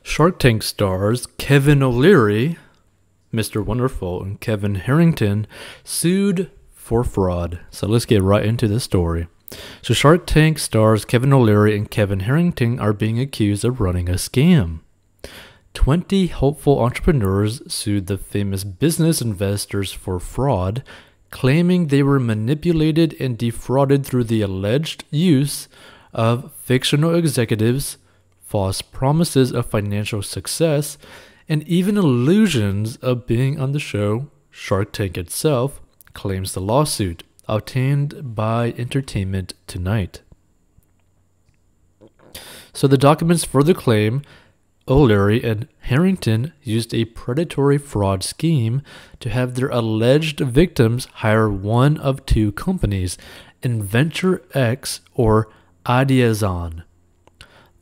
Shark Tank stars Kevin O'Leary, Mr. Wonderful, and Kevin Harrington sued for fraud. So let's get right into the story. So Shark Tank stars Kevin O'Leary and Kevin Harrington are being accused of running a scam. 20 hopeful entrepreneurs sued the famous business investors for fraud, claiming they were manipulated and defrauded through the alleged use of fictional executives, false promises of financial success, and even illusions of being on the show. Shark Tank itself claims the lawsuit, obtained by Entertainment Tonight. So the documents further claim O'Leary and Harrington used a predatory fraud scheme to have their alleged victims hire one of two companies, Inventure X or Ideazon.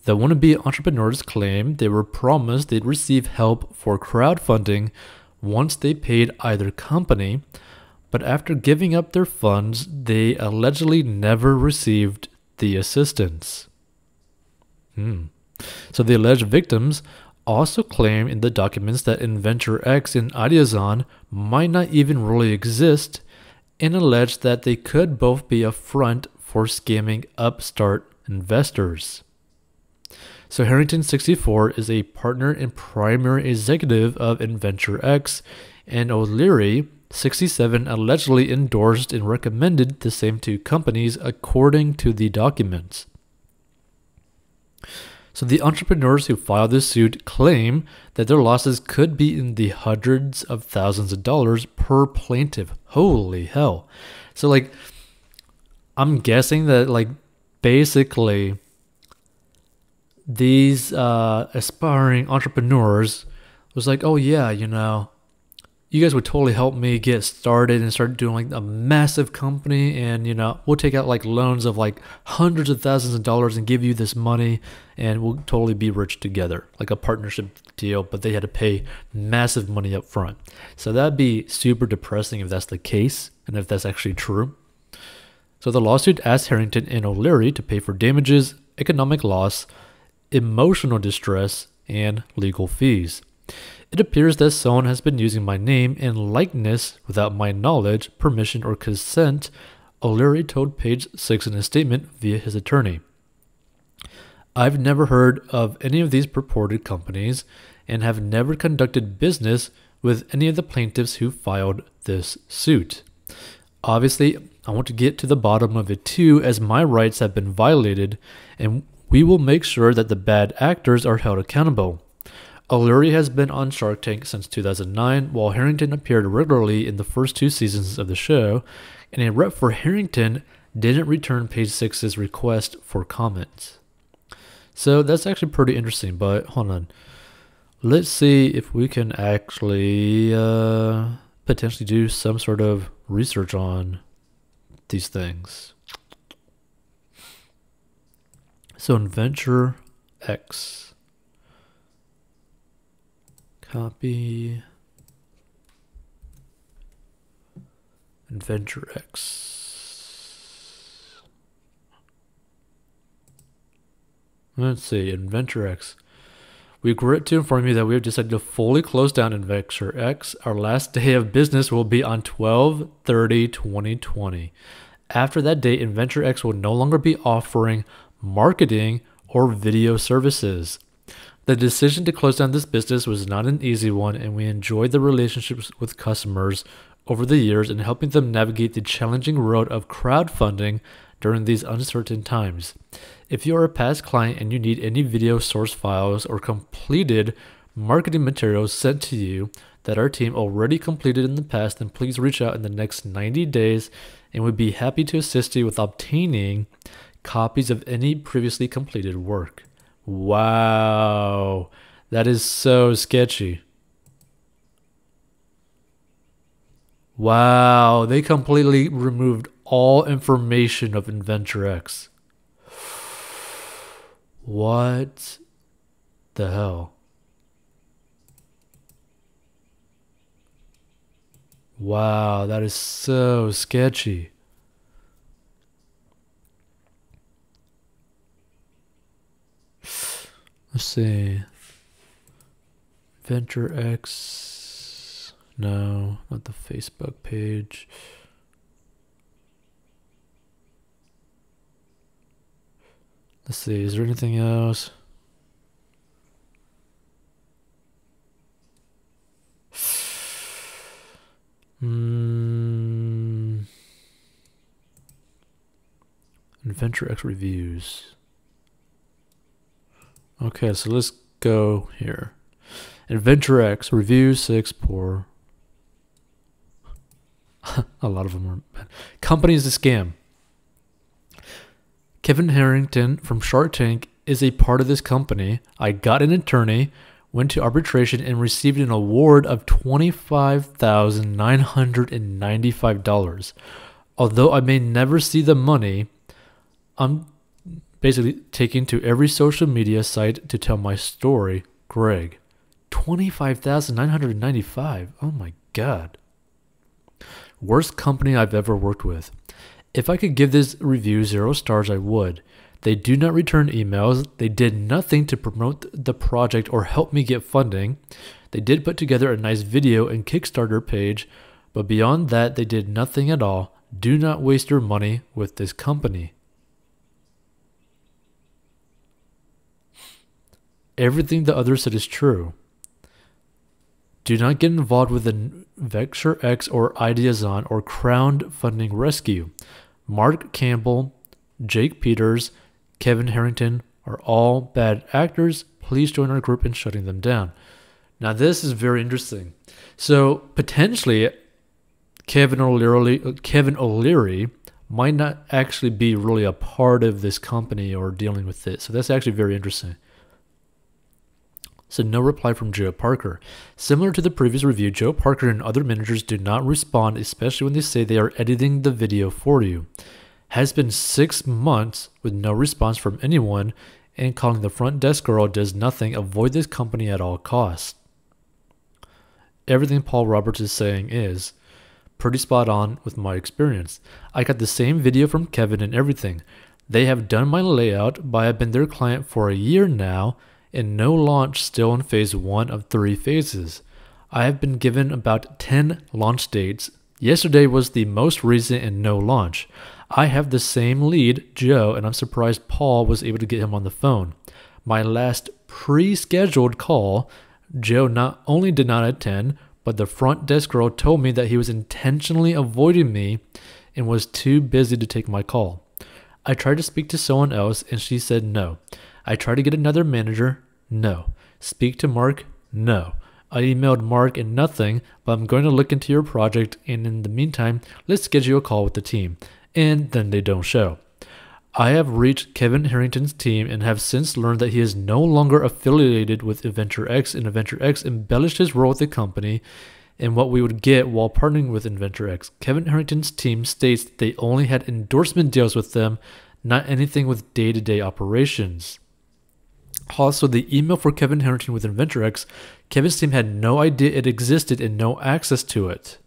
The wannabe entrepreneurs claimed they were promised they'd receive help for crowdfunding once they paid either company, but after giving up their funds, they allegedly never received the assistance. So the alleged victims also claim in the documents that Inventure X and Ideazon might not even really exist, and allege that they could both be a front for scamming upstart investors. So Harrington, 64, is a partner and primary executive of Inventure X, and O'Leary, 67, allegedly endorsed and recommended the same two companies according to the documents. So the entrepreneurs who filed this suit claim that their losses could be in the hundreds of thousands of dollars per plaintiff. Holy hell. So I'm guessing that basically these aspiring entrepreneurs was like, oh yeah, you guys would totally help me get started and start doing a massive company, and we'll take out loans of hundreds of thousands of dollars and give you this money, and we'll totally be rich together, like a partnership deal. But they had to pay massive money up front. So that'd be super depressing if that's the case and if that's actually true. So the lawsuit asked Harrington and O'Leary to pay for damages, economic loss, emotional distress, and legal fees. It appears that someone has been using my name and likeness without my knowledge, permission, or consent, O'Leary told Page 6 in a statement via his attorney. I've never heard of any of these purported companies and have never conducted business with any of the plaintiffs who filed this suit. Obviously, I want to get to the bottom of it too, as my rights have been violated, and we will make sure that the bad actors are held accountable. O'Leary has been on Shark Tank since 2009, while Harrington appeared regularly in the first two seasons of the show, and a rep for Harrington didn't return Page 6's request for comments. So that's actually pretty interesting, but hold on. Let's see if we can actually potentially do some sort of research on these things. So Inventure X. Copy Inventure X. Let's see, Inventure X. We regret to inform you that we have decided to fully close down Inventure X. Our last day of business will be on 12/30/2020. After that date, Inventure X will no longer be offering marketing or video services. The decision to close down this business was not an easy one, and we enjoyed the relationships with customers over the years in helping them navigate the challenging road of crowdfunding during these uncertain times. If you are a past client and you need any video source files or completed marketing materials sent to you that our team already completed in the past, then please reach out in the next 90 days and we'd be happy to assist you with obtaining copies of any previously completed work. Wow, that is so sketchy. Wow, they completely removed all information of Inventure X. What the hell? Wow, that is so sketchy. Let's see. Venture X. No, not the Facebook page. Let's see, is there anything else? Venture X reviews. Okay, so let's go here. Venture X reviews 6 poor. A lot of them are bad. Company is a scam. Kevin Harrington from Shark Tank is a part of this company. I got an attorney, went to arbitration, and received an award of $25,995. Although I may never see the money, I'm basically taking to every social media site to tell my story. Greg. $25,995. Oh my God. Worst company I've ever worked with. If I could give this review 0 stars, I would. They do not return emails. They did nothing to promote the project or help me get funding. They did put together a nice video and Kickstarter page, but beyond that, they did nothing at all. Do not waste your money with this company. Everything the other said is true. Do not get involved with the Venture X or Ideazon or crowdfunding rescue. Mark Campbell, Jake Peters, Kevin Harrington are all bad actors. Please join our group in shutting them down. Now this is very interesting. So potentially Kevin O'Leary might not actually be really a part of this company or dealing with this. So that's actually very interesting. So no reply from Joe Parker. Similar to the previous review, Joe Parker and other managers do not respond, especially when they say they are editing the video for you. Has been 6 months with no response from anyone, and calling the front desk girl does nothing. Avoid this company at all costs. Everything Paul Roberts is saying is pretty spot on with my experience. I got the same video from Kevin and everything. They have done my layout, but I've been their client for a year now, and no launch, still in phase 1 of 3 phases. I have been given about 10 launch dates. Yesterday was the most recent and no launch. I have the same lead, Joe, and I'm surprised Paul was able to get him on the phone. My last pre-scheduled call, Joe not only did not attend, but the front desk girl told me that he was intentionally avoiding me and was too busy to take my call. I tried to speak to someone else and she said no. I tried to get another manager. No. Speak to Mark? No. I emailed Mark and nothing, but I'm going to look into your project, and in the meantime, let's schedule a call with the team. And then they don't show. I have reached Kevin Harrington's team and have since learned that he is no longer affiliated with Venture X, and Venture X embellished his role with the company and what we would get while partnering with Venture X. Kevin Harrington's team states that they only had endorsement deals with them, not anything with day-to-day operations. Also, the email for Kevin Harrington with Venture X, Kevin's team had no idea it existed and no access to it.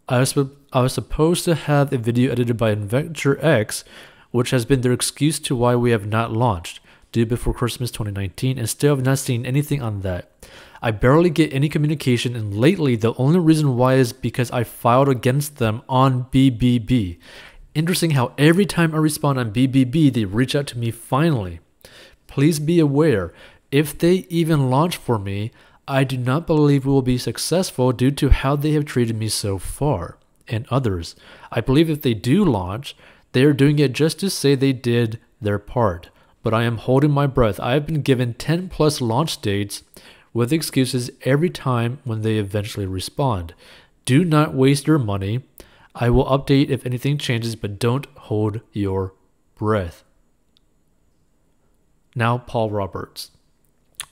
I was supposed to have a video edited by Venture X, which has been their excuse to why we have not launched, due before Christmas 2019, and still have not seen anything on that. I barely get any communication, and lately the only reason why is because I filed against them on BBB. Interesting how every time I respond on BBB, they reach out to me finally. Please be aware, if they even launch for me, I do not believe we will be successful due to how they have treated me so far, and others. I believe if they do launch, they are doing it just to say they did their part. But I am holding my breath. I have been given 10 plus launch dates with excuses every time when they eventually respond. Do not waste your money. I will update if anything changes, but don't hold your breath. Now, Paul Roberts.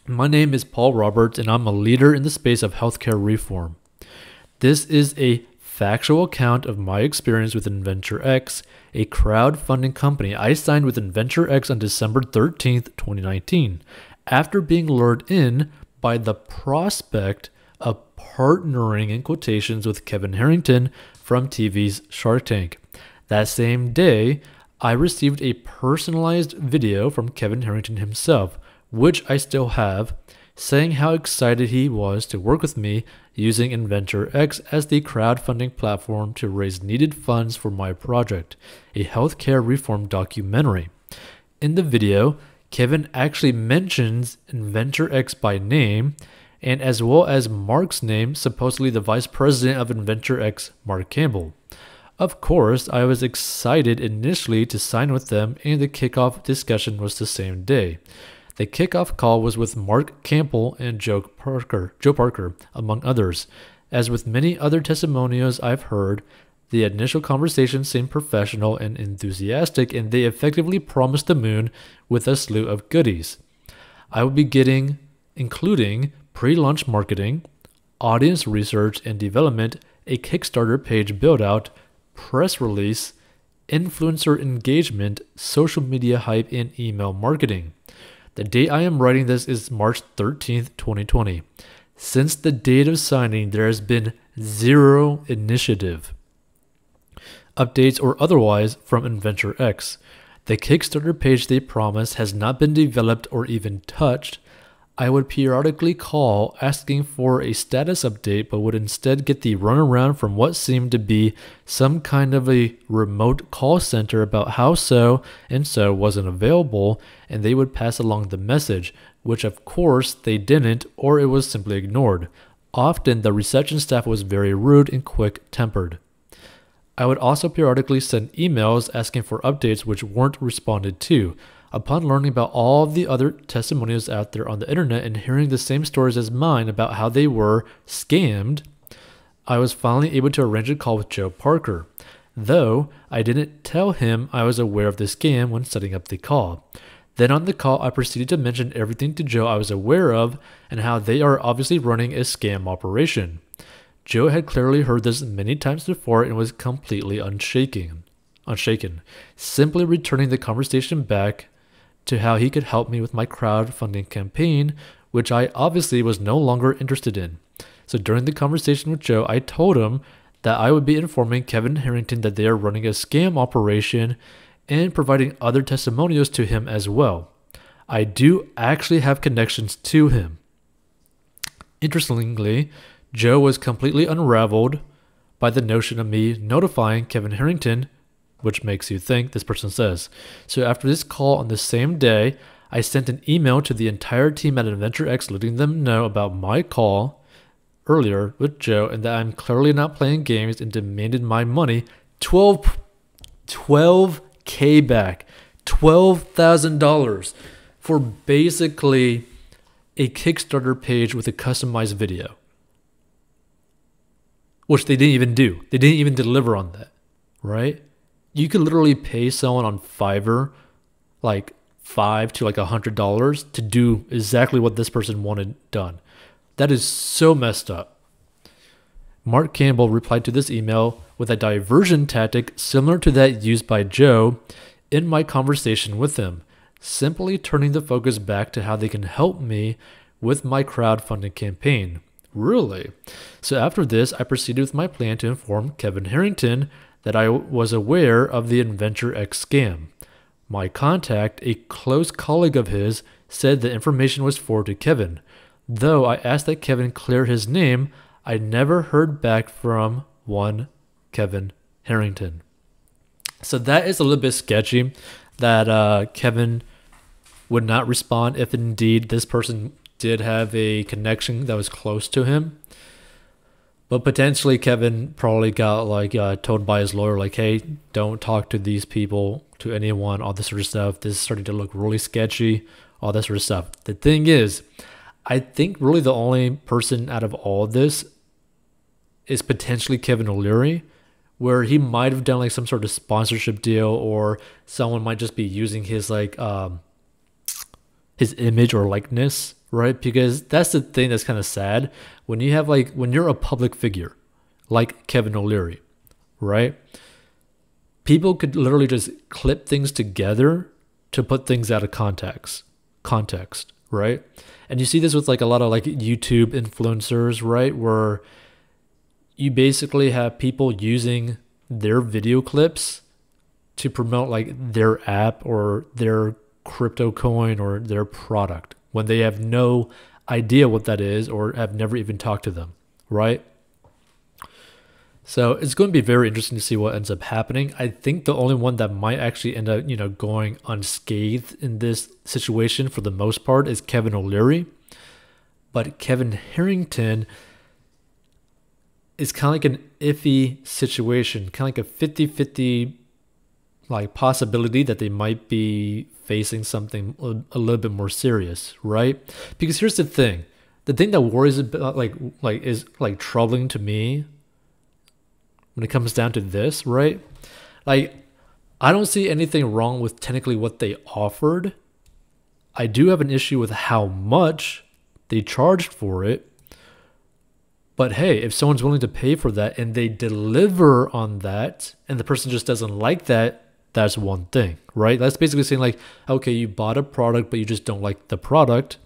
My name is Paul Roberts, and I'm a leader in the space of healthcare reform. This is a factual account of my experience with Venture X, a crowdfunding company I signed with Venture X on December 13th, 2019, after being lured in by the prospect of partnering in quotations with Kevin Harrington from TV's Shark Tank. That same day, I received a personalized video from Kevin Harrington himself, which I still have. saying how excited he was to work with me using Inventor X as the crowdfunding platform to raise needed funds for my project, a healthcare reform documentary. In the video, Kevin actually mentions Inventor X by name, and as well as Mark's name, supposedly the vice president of Inventor X, Mark Campbell. Of course, I was excited initially to sign with them, and the kickoff discussion was the same day. The kickoff call was with Mark Campbell and Joe Parker, among others. As with many other testimonials I've heard, the initial conversation seemed professional and enthusiastic, and they effectively promised the moon with a slew of goodies. I would be getting, including pre-launch marketing, audience research and development, a Kickstarter page build-out, press release, influencer engagement, social media hype, and email marketing. The date I am writing this is March 13th, 2020. Since the date of signing, there has been zero initiative, updates or otherwise from Inventor X. The Kickstarter page they promised has not been developed or even touched. I would periodically call asking for a status update, but would instead get the runaround from what seemed to be some kind of a remote call center about how so and so wasn't available, and they would pass along the message, which of course they didn't, or it was simply ignored. Often the reception staff was very rude and quick-tempered. I would also periodically send emails asking for updates which weren't responded to. Upon learning about all of the other testimonials out there on the internet and hearing the same stories as mine about how they were scammed, I was finally able to arrange a call with Joe Parker, though I didn't tell him I was aware of the scam when setting up the call. Then on the call, I proceeded to mention everything to Joe I was aware of and how they are obviously running a scam operation. Joe had clearly heard this many times before and was completely unshaken, simply returning the conversation back to how he could help me with my crowdfunding campaign, which I obviously was no longer interested in. So during the conversation with Joe, I told him that I would be informing Kevin Harrington that they are running a scam operation and providing other testimonials to him as well. I do actually have connections to him. Interestingly, Joe was completely unraveled by the notion of me notifying Kevin Harrington, which makes you think, this person says. So after this call on the same day, I sent an email to the entire team at Inventor X letting them know about my call earlier with Joe and that I'm clearly not playing games and demanded my money, 12K back, $12,000 for basically a Kickstarter page with a customized video, which they didn't even do. They didn't even deliver on that, right? You could literally pay someone on Fiverr like $5 to like $100 to do exactly what this person wanted done. That is so messed up. Mark Campbell replied to this email with a diversion tactic similar to that used by Joe in my conversation with him, simply turning the focus back to how they can help me with my crowdfunding campaign. Really? So after this, I proceeded with my plan to inform Kevin Harrington that I was aware of the Inventor X scam. My contact, a close colleague of his, said the information was forwarded to Kevin. Though I asked that Kevin clear his name, I never heard back from one Kevin Harrington. So that is a little bit sketchy that Kevin would not respond if indeed this person did have a connection that was close to him. But potentially Kevin probably got like told by his lawyer, like, hey, don't talk to these people, to anyone, all this sort of stuff. This is starting to look really sketchy, all that sort of stuff. The thing is, I think really the only person out of all of this is potentially Kevin O'Leary, where he might have done like some sort of sponsorship deal, or someone might just be using his like his image or likeness, right? Because that's the thing that's kind of sad when you have like when you're a public figure like Kevin O'Leary, right? People could literally just clip things together to put things out of context, right? And you see this with like a lot of like YouTube influencers, right? Where you basically have people using their video clips to promote like their app or their crypto coin or their product when they have no idea what that is or have never even talked to them, right? So it's going to be very interesting to see what ends up happening. I think the only one that might actually end up, going unscathed in this situation for the most part is Kevin O'Leary. But Kevin Harrington is kind of like an iffy situation, kind of like a 50-50 like possibility that they might be facing something a little bit more serious, right? Because here's the thing that worries about is troubling to me when it comes down to this, right? Like, I don't see anything wrong with technically what they offered. I do have an issue with how much they charged for it. But hey, if someone's willing to pay for that and they deliver on that and the person just doesn't like that, that's one thing, right? That's basically saying like, okay, you bought a product, but you just don't like the product.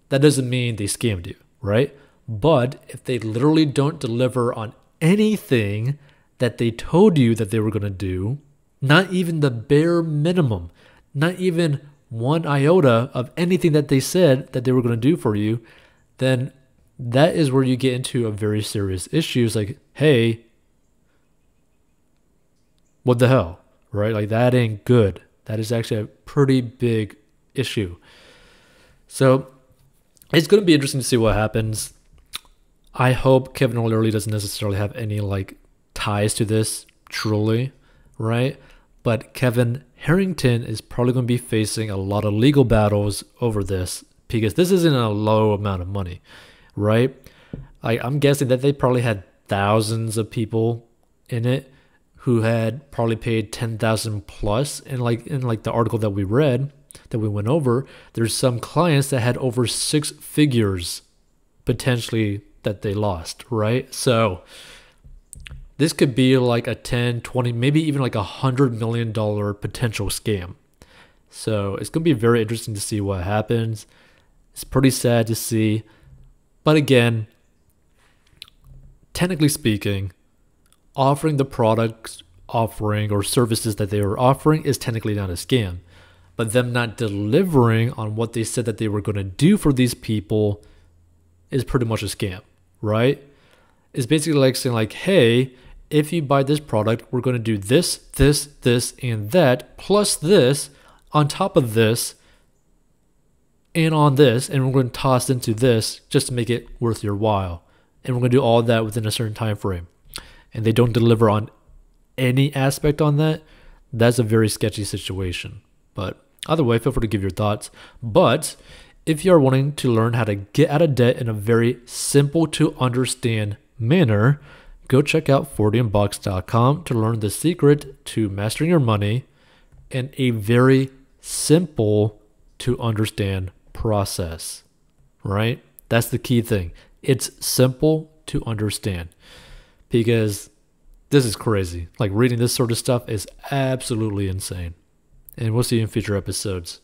That doesn't mean they scammed you, right? But if they literally don't deliver on anything that they told you that they were going to do, not even the bare minimum, not even one iota of anything that they said that they were going to do for you, then that is where you get into a very serious issue. It's like, hey, what the hell, right? Like, that ain't good. That is actually a pretty big issue. So it's going to be interesting to see what happens. I hope Kevin O'Leary doesn't necessarily have any like ties to this, truly, right? But Kevin Harrington is probably going to be facing a lot of legal battles over this because this isn't a low amount of money, right? I'm guessing that they probably had thousands of people in it who had probably paid 10,000 plus. And in the article that we read, that we went over, there's some clients that had over 6 figures potentially that they lost, right? So this could be like a 10, 20, maybe even like $100 million potential scam. So it's going to be very interesting to see what happens. It's pretty sad to see. But again, technically speaking, offering the products offering or services that they were offering is technically not a scam. But them not delivering on what they said that they were going to do for these people is pretty much a scam, right? It's basically like saying like, hey, if you buy this product, we're going to do this, this, this, and that, plus this, on top of this, and on this, and we're going to toss into this just to make it worth your while. And we're going to do all that within a certain time frame. And they don't deliver on any aspect on that, that's a very sketchy situation. But either way, feel free to give your thoughts. But if you are wanting to learn how to get out of debt in a very simple to understand manner, go check out 40inbox.com to learn the secret to mastering your money in a very simple to understand process, right? That's the key thing. It's simple to understand because this is crazy. Like, reading this sort of stuff is absolutely insane. And we'll see you in future episodes.